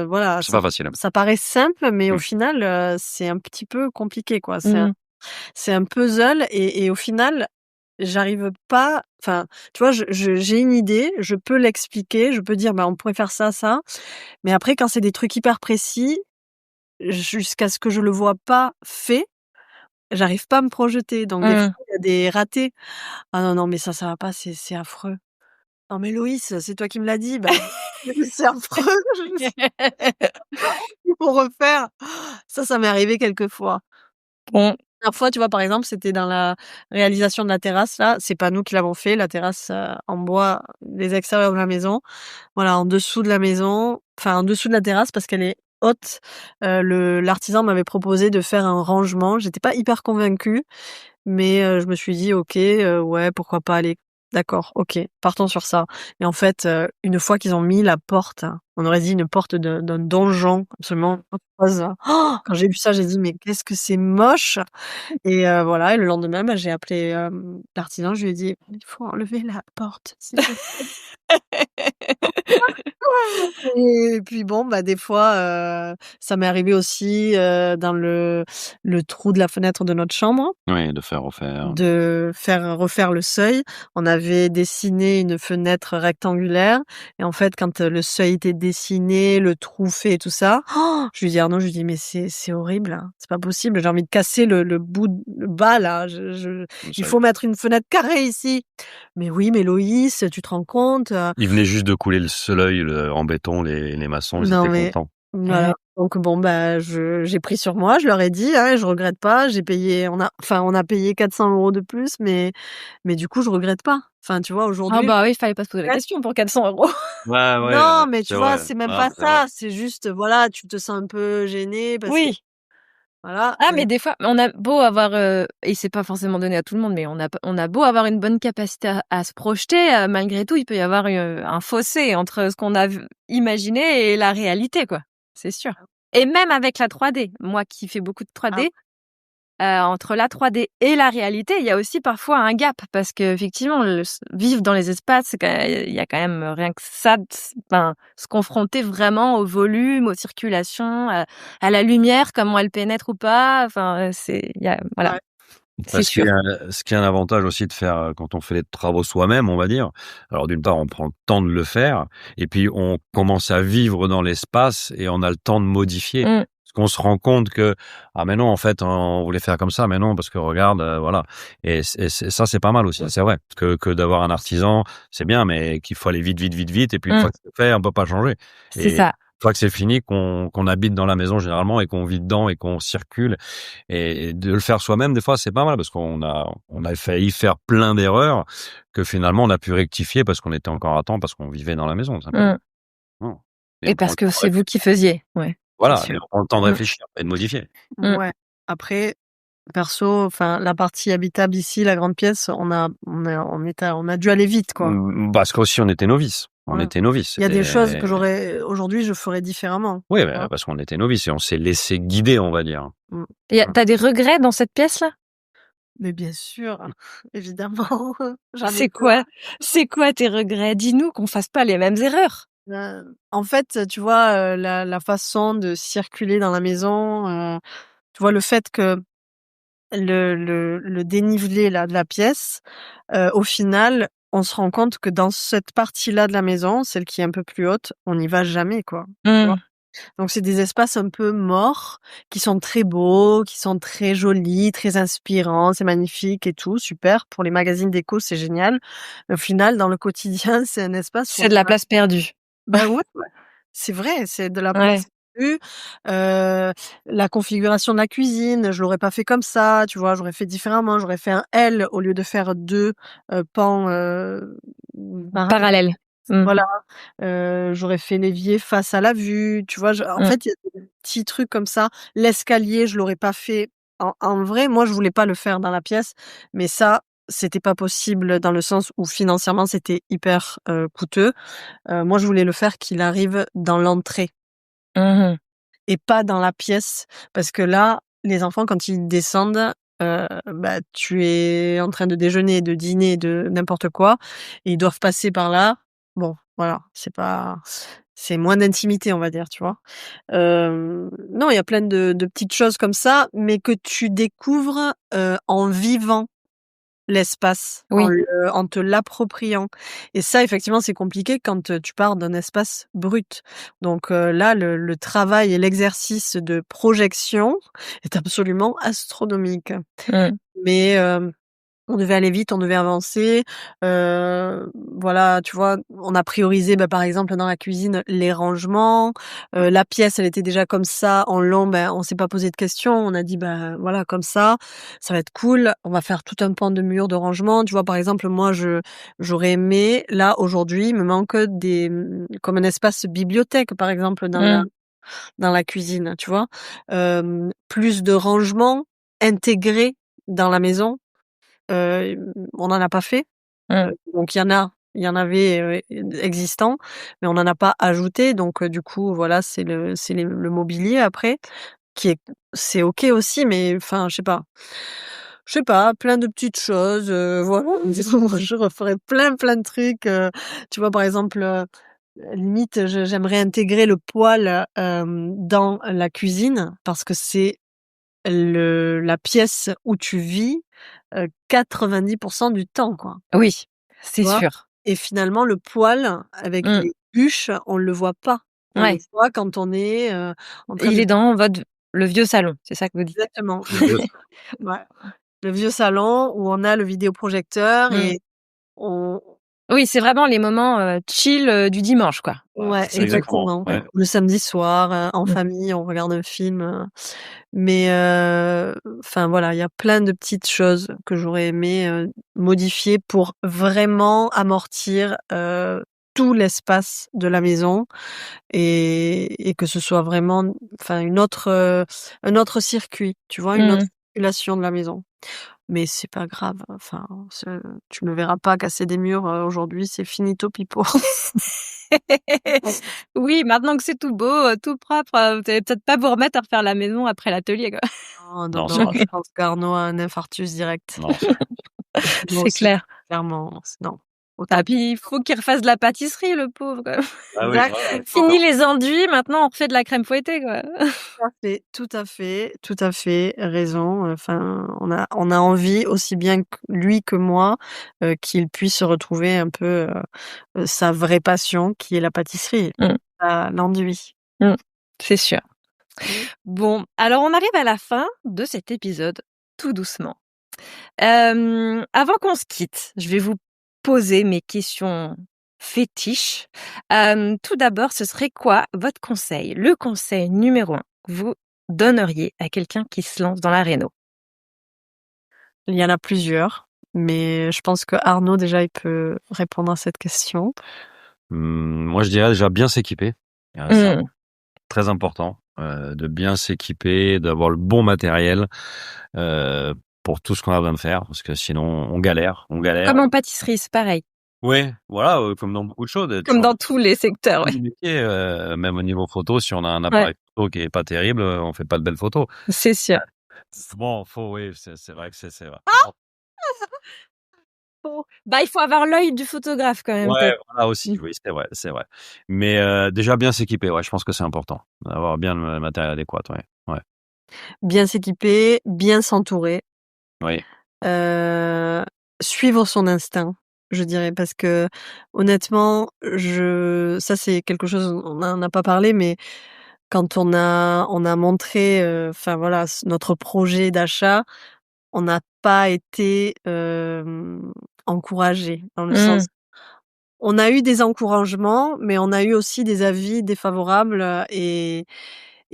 voilà, C'est pas facile. ça paraît simple, mais au Mmh. final, c'est un petit peu compliqué, quoi. Mmh. C'est un puzzle et au final, j'arrive pas, enfin, tu vois, j'ai une idée, je peux l'expliquer, je peux dire: «Bah, on pourrait faire ça, ça», mais après quand c'est des trucs hyper précis, jusqu'à ce que je le vois pas fait, j'arrive pas à me projeter. Donc des fois, Mmh. il y a des ratés. «Ah non, non, mais ça va pas, c'est affreux». «Non mais Loïs, c'est toi qui me l'as dit». «Bah, c'est affreux, il faut refaire». Ça m'est arrivé quelques fois. Bon. La dernière fois, tu vois, par exemple, c'était dans la réalisation de la terrasse là, c'est pas nous qui l'avons fait, la terrasse, en bois, les extérieurs de la maison. Voilà, en dessous de la maison, enfin en dessous de la terrasse parce qu'elle est haute, l'artisan m'avait proposé de faire un rangement. J'étais pas hyper convaincue, mais je me suis dit: «OK, ouais, pourquoi pas, allez, d'accord, OK, partons sur ça». Et en fait, une fois qu'ils ont mis la porte, on aurait dit une porte d'un donjon absolument atroce. Quand j'ai vu ça, j'ai dit: «Mais qu'est-ce que c'est moche!» Et voilà, et le lendemain, bah, j'ai appelé, l'artisan, je lui ai dit: «Il faut enlever la porte, s'il te plaît». Et puis bon, bah, des fois, ça m'est arrivé aussi, dans le trou de la fenêtre de notre chambre, Oui, de faire refaire. de faire refaire le seuil. On avait dessiné une fenêtre rectangulaire et en fait, quand, le seuil était dessiné, le trou fait et tout ça, je lui dis: «Arnaud», je lui dis: «Mais c'est horrible, hein, c'est pas possible, j'ai envie de casser le bout le bas là, il faut mettre une fenêtre carrée ici». «Mais oui, mais Loïs, tu te rends compte?» Ils venaient juste de couler le soleil en béton, les maçons, ils Non étaient mais contents. voilà, donc bon, bah, j'ai pris sur moi, je leur ai dit, hein, je regrette pas, j'ai payé, on a payé 400 € de plus, mais du coup, je regrette pas. Enfin, tu vois, Ah aujourd'hui, bah oui, il fallait pas se poser la question pour 400 €. Ouais, ouais, non, mais tu c'est vois, vrai. c'est même Non, pas c'est vrai. ça, c'est juste, voilà, tu te sens un peu gêné parce que Oui. voilà, Ah, mais des fois, on a beau avoir, et c'est pas forcément donné à tout le monde, mais on a beau avoir une bonne capacité à se projeter, malgré tout, il peut y avoir, un fossé entre ce qu'on a imaginé et la réalité, quoi. C'est sûr. Et même avec la 3D, moi qui fais beaucoup de 3D, entre la 3D et la réalité, il y a aussi parfois un gap parce qu'effectivement, vivre dans les espaces, il y a quand même rien que ça, enfin, se confronter vraiment au volume, aux circulations, à la lumière, comment elle pénètre ou pas. Enfin, voilà, Ouais. c'est sûr. Ce qui est un avantage aussi de faire quand on fait les travaux soi-même, on va dire. Alors d'une part, on prend le temps de le faire, et puis on commence à vivre dans l'espace et on a le temps de modifier. Mmh. Parce qu'on se rend compte que mais non, en fait, on voulait faire comme ça, mais non, parce que regarde, voilà. Et ça, c'est pas mal aussi. C'est vrai que d'avoir un artisan, c'est bien, mais qu'il faut aller vite, vite, vite, vite. Et puis une fois que c'est fait, on peut pas changer. C'est Et ça. une fois que c'est fini, qu'on habite dans la maison généralement et qu'on vit dedans et qu'on circule. Et de le faire soi-même, des fois, c'est pas mal parce qu'on a failli faire plein d'erreurs que finalement on a pu rectifier parce qu'on était encore à temps, parce qu'on vivait dans la maison, tout simplement. Mmh. Non. Et on prend parce le que temps c'est vous qui faisiez, ouais, c'est voilà, et sûr. on prend le temps de Mmh. réfléchir et de modifier. Mmh. Ouais. Après, perso, enfin, la partie habitable ici, la grande pièce, on a dû aller vite, quoi. Parce qu'aussi on était novices. On Voilà. était novices. Il y a des choses que C'était aujourd'hui, je ferais différemment, oui, tu vois? parce qu'on était novices et on s'est laissé guider, on va dire. Mmh. Tu as des regrets dans cette pièce-là? Mais bien sûr, évidemment, j'en ai C'est plein. quoi c'est quoi tes regrets? Dis-nous qu'on fasse pas les mêmes erreurs. En fait, tu vois, la façon de circuler dans la maison, tu vois, le fait que le dénivelé là de la pièce, au final, on se rend compte que dans cette partie-là de la maison, celle qui est un peu plus haute, on n'y va jamais, quoi. Tu vois? Donc c'est des espaces un peu morts, qui sont très beaux, qui sont très jolis, très inspirants, c'est magnifique et tout, super. Pour les magazines déco, c'est génial. Mais au final, dans le quotidien, c'est un espace où C'est de la place perdue. bah ouais, c'est vrai, c'est de la Ouais. place perdue. La configuration de la cuisine, je l'aurais pas fait comme ça, tu vois? J'aurais fait différemment, j'aurais fait un L au lieu de faire 2 pans, Parallèle. voilà, j'aurais fait l'évier face à la vue, tu vois? En fait, il y a des petits trucs comme ça. L'escalier, je l'aurais pas fait en vrai, moi, je voulais pas le faire dans la pièce, mais ça, c'était pas possible dans le sens où financièrement, c'était hyper, coûteux. Moi, je voulais le faire qu'il arrive dans l'entrée Mmh. et pas dans la pièce parce que là, les enfants, quand ils descendent, bah, tu es en train de déjeuner, de dîner, de n'importe quoi et ils doivent passer par là. Bon, voilà, c'est moins d'intimité, on va dire, tu vois? Non, il y a plein de petites choses comme ça, mais que tu découvres, en vivant l'espace, Oui. en te l'appropriant et ça, effectivement, c'est compliqué quand, tu pars d'un espace brut. Donc là, le travail et l'exercice de projection est absolument astronomique. Mmh. Mais on devait aller vite, on devait avancer, voilà, tu vois? On a priorisé, bah, par exemple, dans la cuisine, les rangements, la pièce, elle était déjà comme ça, en long, ben, on s'est pas posé de questions. On a dit: «Bah, voilà, comme ça va être cool, on va faire tout un pan de mur de rangement». Tu vois? Par exemple, moi, j'aurais aimé là, aujourd'hui, il me manque comme un espace bibliothèque, par exemple, Mmh. dans la cuisine, tu vois? Plus de rangement intégrés dans la maison. On n'en a pas fait, Mmh. donc il y en avait, existants, mais on n'en a pas ajouté donc du coup, voilà, le mobilier après qui est c'est OK aussi, mais enfin, je sais pas, plein de petites choses, voilà. Moi, je referais plein de trucs, tu vois? Par exemple, limite, j'aimerais intégrer le poêle, dans la cuisine parce que c'est la pièce où tu vis, 90 du temps, quoi, Oui, tu c'est vois? sûr. Et finalement, le poêle avec Mmh. les bûches, on le voit pas. On le Ouais. voit quand on est, en train Il de est dans votre le vieux salon, c'est ça que vous dites? exactement, ouais, le vieux salon où on a le vidéoprojecteur Mmh. et on Oui, c'est vraiment les moments, chill, du dimanche, quoi. Voilà, ouais, c'est ça exactement, exactement. ouais. Le samedi soir, en Mmh. famille, on regarde un film, mais enfin voilà, il y a plein de petites choses que j'aurais aimé, modifier pour vraiment amortir, tout l'espace de la maison et que ce soit vraiment enfin un autre circuit, tu vois? Une autre Mmh. circulation de la maison. Mais c'est pas grave, enfin, tu me verras pas casser des murs, aujourd'hui, c'est finito pipo. Oui, maintenant que c'est tout beau, tout propre, vous allez peut-être pas vous remettre à refaire la maison après l'atelier, quoi. Non, non, Non, ça non, va, je pense qu'Arnaud a un infarctus direct. non, ça Et moi C'est aussi, clair. clairement, non, Ah autant puis il faut qu'il refasse de la pâtisserie, le pauvre, quand même. ah oui, voilà. exactement. Fini les enduits, maintenant on refait de la crème fouettée, quoi. Tout à fait raison, enfin, on a envie aussi bien que lui que moi, qu'il puisse retrouver un peu, sa vraie passion qui est la pâtisserie, Mmh. l'enduit. Mmh. C'est sûr. Mmh. Bon, alors on arrive à la fin de cet épisode, tout doucement. Avant qu'on se quitte, je vais vous poser mes questions fétiches. Tout d'abord, ce serait quoi votre conseil? Le conseil numéro 1 que vous donneriez à quelqu'un qui se lance dans la réno? Il y en a plusieurs, mais je pense que Arnaud déjà il peut répondre à cette question. Moi, je dirais déjà bien s'équiper. C'est Mmh. très important, de bien s'équiper, d'avoir le bon matériel, pour tout ce qu'on a besoin de faire parce que sinon on galère, on galère. Comme en pâtisserie, c'est pareil. Ouais, voilà, comme dans beaucoup de choses, Comme dans tous les secteurs, ouais. métier, même au niveau photo, si on a un Ouais, appareil photo qui est pas terrible, on fait pas de belles photos. c'est sûr. Bon, oui, c'est vrai que c'est vrai. Bah, il faut avoir l'œil du photographe quand même, Ouais, peut-être. voilà aussi, Mmh. oui, c'est vrai, c'est vrai. Mais déjà bien s'équiper, ouais, je pense que c'est important, d'avoir bien le matériel adéquat, ouais, ouais. Bien s'équiper, bien s'entourer. Oui. Suivre son instinct, je dirais, parce que honnêtement, ça c'est quelque chose, on n'en a pas parlé, mais quand on a montré, enfin voilà, notre projet d'achat, on n'a pas été encouragés, dans le Mmh. sens, on a eu des encouragements, mais on a eu aussi des avis défavorables, et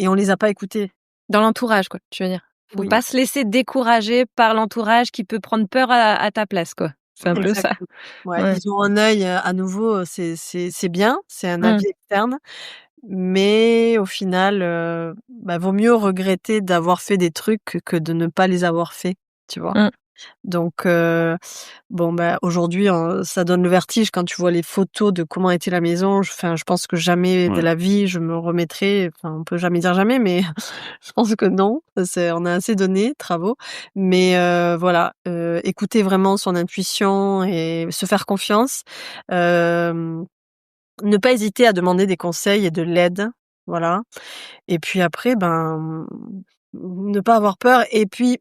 on les a pas écoutés. Dans l'entourage, quoi, tu veux dire? Faut Oui, pas se laisser décourager par l'entourage qui peut prendre peur à ta place, quoi. C'est un peu ça. exactement. Ouais, Ouais. ils ont un œil, à nouveau, c'est bien, c'est un Mmh. avis externe, mais au final, vaut mieux regretter d'avoir fait des trucs que de ne pas les avoir faits, tu vois? Mmh. Donc bon, aujourd'hui, ça donne le vertige quand tu vois les photos de comment était la maison. Je pense que jamais de Ouais. la vie je me remettrai, enfin, on peut jamais dire jamais, mais je pense que non. On a assez donné, travaux. Mais voilà, écouter vraiment son intuition et se faire confiance. Hem, Ne pas hésiter à demander des conseils et de l'aide, voilà. Et puis après, ne pas avoir peur et puis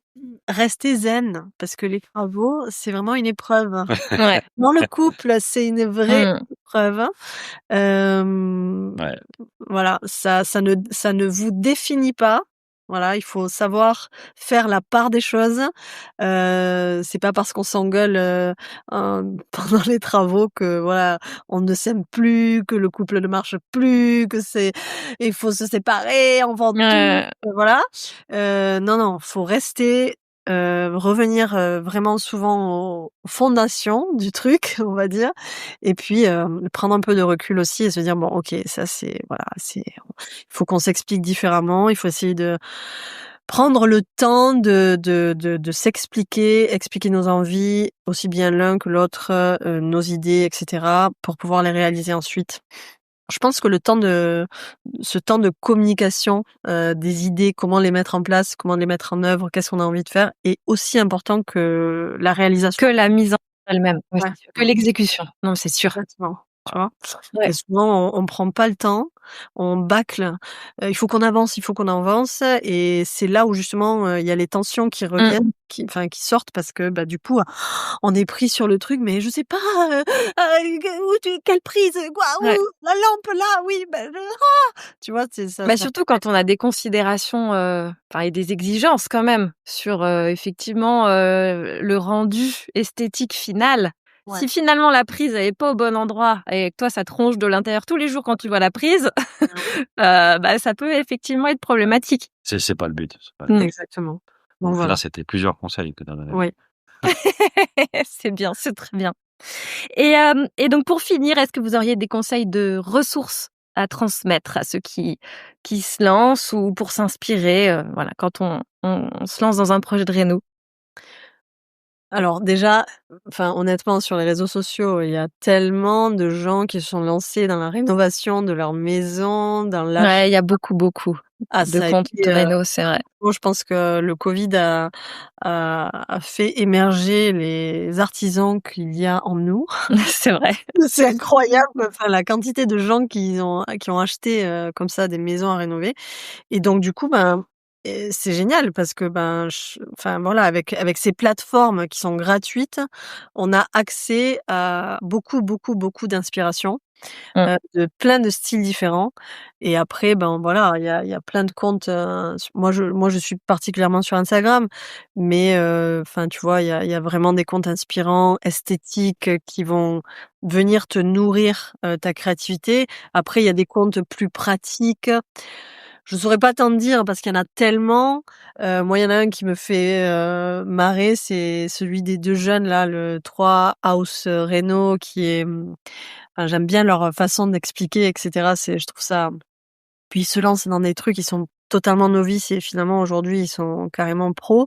rester zen, parce que les travaux, c'est vraiment une épreuve. Ouais. Dans le couple, c'est une vraie Mmh. épreuve. Hem, Ouais. voilà, ça ne vous définit pas. Voilà, il faut savoir faire la part des choses. C'est pas parce qu'on s'engueule, pendant les travaux que voilà, on ne s'aime plus, que le couple ne marche plus, que c'est il faut se séparer, on vend tout, voilà. Non, non, faut rester, revenir, vraiment souvent aux fondations du truc, on va dire, et puis, prendre un peu de recul aussi et se dire: «Bon, OK, ça c'est voilà, il faut qu'on s'explique différemment, il faut essayer de prendre le temps de s'expliquer, expliquer nos envies, aussi bien l'un que l'autre, nos idées et cetera, pour pouvoir les réaliser ensuite». Je pense que ce temps de communication, des idées, comment les mettre en place, comment les mettre en œuvre, qu'est-ce qu'on a envie de faire, est aussi important que la réalisation. Que la mise en elle-même, ouais, Ouais, c'est sûr. Que l'exécution. Non, c'est sûr. exactement, tu vois? Ouais. Et souvent on prend pas le temps, on bâcle, il faut qu'on avance, et c'est là où justement, il y a les tensions qui Mmh. reviennent, qui sortent, parce que, du coup, on est pris sur le truc, mais je sais pas, quelle prise, quoi? Ouais. Où? La lampe là, oui, tu vois? C'est ça, Bah, ça surtout quand on a des considérations, enfin et des exigences quand même sur, effectivement, le rendu esthétique final. ouais. Si finalement la prise elle est pas au bon endroit et que toi ça te ronge de l'intérieur tous les jours quand tu vois la prise, bah, ça peut effectivement être problématique. C'est pas le but. C'est pas le Mmh. but. Exactement. Donc Donc là, voilà. c'était plusieurs conseils que tu as donnés. Oui. C'est bien, c'est très bien. Et donc pour finir, est-ce que vous auriez des conseils de ressources à transmettre à ceux qui se lancent ou pour s'inspirer, voilà, quand on se lance dans un projet de réno? Alors déjà, enfin honnêtement, sur les réseaux sociaux, il y a tellement de gens qui se sont lancés dans la rénovation de leur maison, dans l'achat. Ouais, il y a beaucoup, beaucoup Ah, de ça a comptes été, de réno, c'est vrai. moi je pense que le covid a fait émerger les artisans qu'il y a en nous. C'est vrai. C'est incroyable, enfin la quantité de gens qui ont acheté, comme ça, des maisons à rénover. Et donc du coup, c'est génial parce que, enfin voilà, avec ces plateformes qui sont gratuites, on a accès à beaucoup, beaucoup, beaucoup d'inspiration, Mmh. de plein de styles différents. Et après, voilà, il y a plein de comptes, moi je suis particulièrement sur Instagram, mais enfin tu vois, il y a vraiment des comptes inspirants, esthétiques, qui vont venir te nourrir, ta créativité. Après, il y a des comptes plus pratiques. Je saurais pas t'en dire parce qu'il y en a tellement. Moi, il y en a un qui me fait, marrer, c'est celui des 2 jeunes là, le 3 House, Réno, qui est, enfin, j'aime bien leur façon d'expliquer et cetera. Je trouve ça, puis ils se lancent dans des trucs, ils sont totalement novices et finalement aujourd'hui, ils sont carrément pros.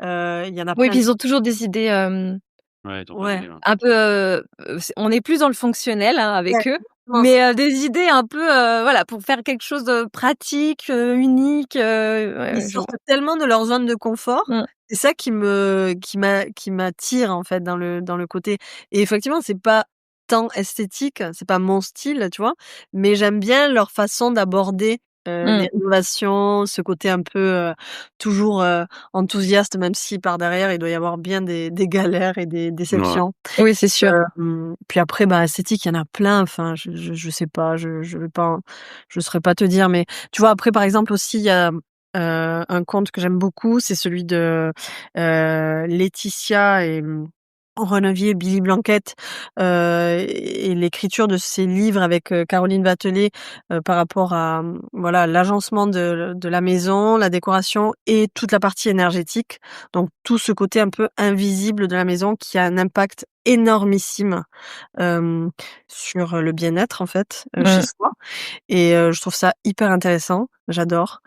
Il y en a Oui, plein. puis ils ont toujours des idées, Ouais, ils ont pas Ouais, d'idée, ouais. un peu, on est plus dans le fonctionnel, hein, ouais, avec eux, exactement, mais des idées un peu, voilà, pour faire quelque chose de pratique, unique, ils ouais, je sortent tellement de leur zone de confort. mmh. C'est ça qui m'attire en fait dans le côté, et effectivement, c'est pas tant esthétique, c'est pas mon style, tu vois? Mais j'aime bien leur façon d'aborder les rénovations, ce côté un peu, toujours, enthousiaste, même si par derrière, il doit y avoir bien des galères et des Ouais. déceptions. Oui, c'est sûr. Puis après, bah, esthétique, il y en a plein, enfin, je sais pas, je vais pas je saurais pas te dire, mais tu vois, après, par exemple, aussi, il y a, un conte que j'aime beaucoup, c'est celui de, Laetitia et Renevier, Billy Blanquette, et l'écriture de ces livres avec, Caroline Vatelet, par rapport à, voilà, l'agencement de la maison, la décoration et toute la partie énergétique. Donc tout ce côté un peu invisible de la maison qui a un impact énormissime, hem, sur le bien-être en fait, chez Mmh. soi et je trouve ça hyper intéressant, j'adore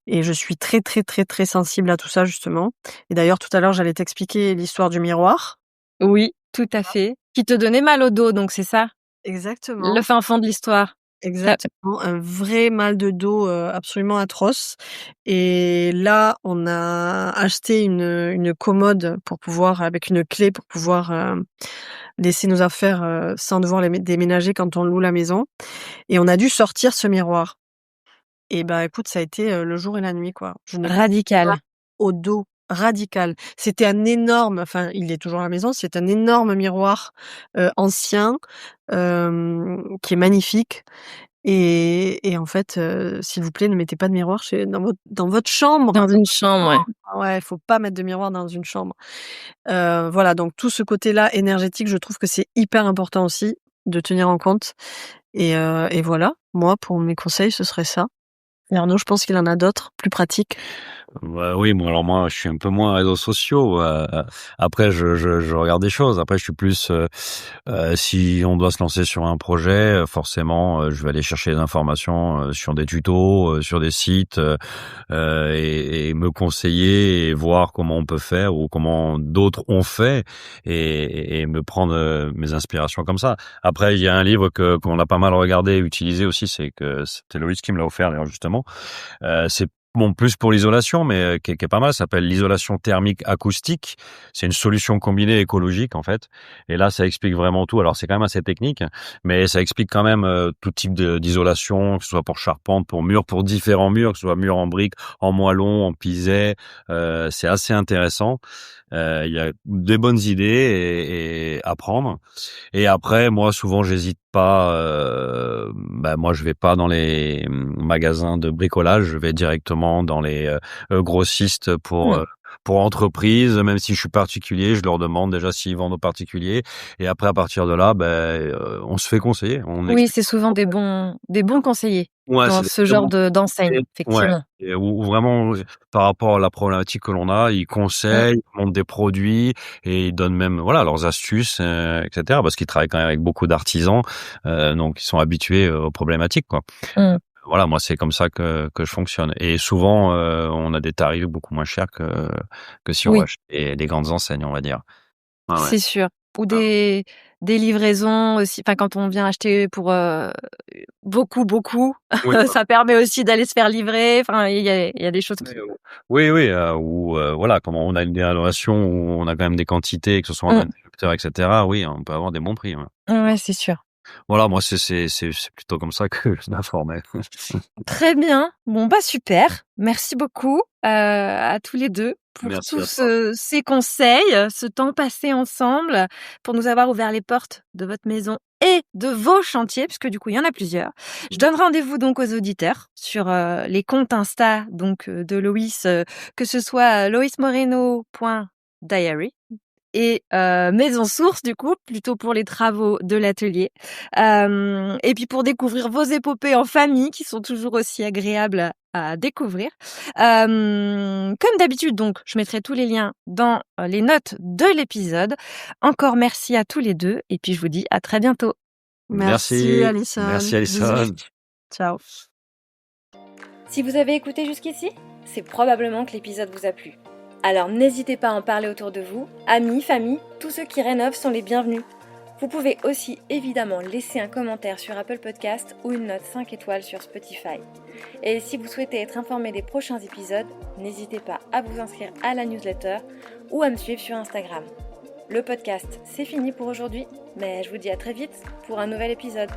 et je suis très, très, très, très sensible à tout ça justement et d'ailleurs tout à l'heure j'allais t'expliquer l'histoire du miroir. Oui, tout à fait. Qui te donnait mal au dos, donc c'est ça? Le Exactement, fin fond de l'histoire. Ça exactement, un vrai mal de dos, absolument atroce et là, on a acheté une commode pour pouvoir avec une clé pour pouvoir, laisser nos affaires, sans devoir les déménager quand on loue la maison et on a dû sortir ce miroir et bah, écoute, ça a été, le jour et la nuit, quoi. Je n'ai plus mal radical. au dos, radical. C'était un énorme enfin, il est toujours à la maison, c'est un énorme miroir, ancien, qui est magnifique et en fait, s'il vous plaît, ne mettez pas de miroir chez dans votre chambre. Dans une chambre, ouais. Ah ouais, faut pas mettre de miroir dans une chambre. Voilà, donc tout ce côté-là énergétique, je trouve que c'est hyper important aussi de tenir en compte et voilà, moi, pour mes conseils, ce serait ça. Et Arnaud, je pense qu'il en a d'autres, plus pratiques. Bah oui, moi alors moi je suis un peu moins réseaux sociaux. Après je regarde des choses. Après je suis plus si on doit se lancer sur un projet, forcément je vais aller chercher des informations sur des tutos, sur des sites et me conseiller et voir comment on peut faire ou comment d'autres ont fait et me prendre mes inspirations comme ça. Après il y a un livre que qu'on a pas mal regardé et utilisé aussi, c'est que c'était Loïs qui me l'a offert d'ailleurs justement. C'est bon plus pour l'isolation, mais qui est pas mal. Ça s'appelle l'isolation thermique acoustique. C'est une solution combinée écologique en fait. Et là, ça explique vraiment tout. Alors c'est quand même assez technique, mais ça explique quand même tout type d'isolation, que ce soit pour charpente, pour mur, pour différents murs, que ce soit mur en briques, en moellon, en pisé. C'est assez intéressant. Il y a des bonnes idées et à prendre. Et après, moi, souvent, j'hésite pas. Moi, je vais pas dans les magasins de bricolage. Je vais directement dans les grossistes Mmh. pour entreprises. Même si je suis particulier, je leur demande déjà s'ils vendent aux particuliers. Et après, à partir de là, on se fait conseiller. On Oui, explique. c'est souvent des bons conseillers Ouais, dans c'est des ce très genre bons d'enseigne, conseillers. Ouais. effectivement. Et où vraiment, par rapport à la problématique que l'on a, ils Mmh, conseillent, ils montrent des produits et ils donnent même, voilà, leurs astuces, etc. Parce qu'ils travaillent quand même avec beaucoup d'artisans, donc ils sont habitués aux problématiques, quoi. mmh. Voilà, moi, c'est comme ça que je fonctionne. Et souvent, on a des tarifs beaucoup moins chers que si on Oui. achète des grandes enseignes, on va dire. Ouais, ouais. C'est sûr. Ou Ah, des livraisons aussi, enfin quand on vient acheter pour, beaucoup, beaucoup, oui. ça permet aussi d'aller se faire livrer. Enfin, il y a des choses Oui, qui oui, oui, ou voilà, comme on a une relation où on a quand même des quantités, que ce soit en mmh, interrupteur, etc. Oui, on peut avoir des bons prix. Ouais. ouais, c'est sûr. Voilà, moi c'est plutôt comme ça que je m'informais. Très bien. Bon, bah, super. Merci beaucoup, à tous les 2 pour Merci à tous, toi. ces conseils, ce temps passé ensemble, pour nous avoir ouvert les portes de votre maison et de vos chantiers, puisque du coup, il y en a plusieurs. Je donne rendez-vous donc aux auditeurs sur, les comptes Insta donc, de Loïs, que ce soit, loismoreno.diary et Maison Source du coup, plutôt pour les travaux de l'atelier. Et puis pour découvrir vos épopées en famille qui sont toujours aussi agréables à découvrir. Comme d'habitude donc, je mettrai tous les liens dans, les notes de l'épisode. Encore merci à tous les 2 et puis je vous dis à très bientôt. Merci Merci, Alison. merci Bisous. Alison. Ciao. Si vous avez écouté jusqu'ici, c'est probablement que l'épisode vous a plu. Alors n'hésitez pas à en parler autour de vous, amis, famille, tous ceux qui rénovent sont les bienvenus. Vous pouvez aussi évidemment laisser un commentaire sur Apple Podcast ou une note 5 étoiles sur Spotify. Et si vous souhaitez être informé des prochains épisodes, n'hésitez pas à vous inscrire à la newsletter ou à me suivre sur Instagram. Le podcast, c'est fini pour aujourd'hui, mais je vous dis à très vite pour un nouvel épisode.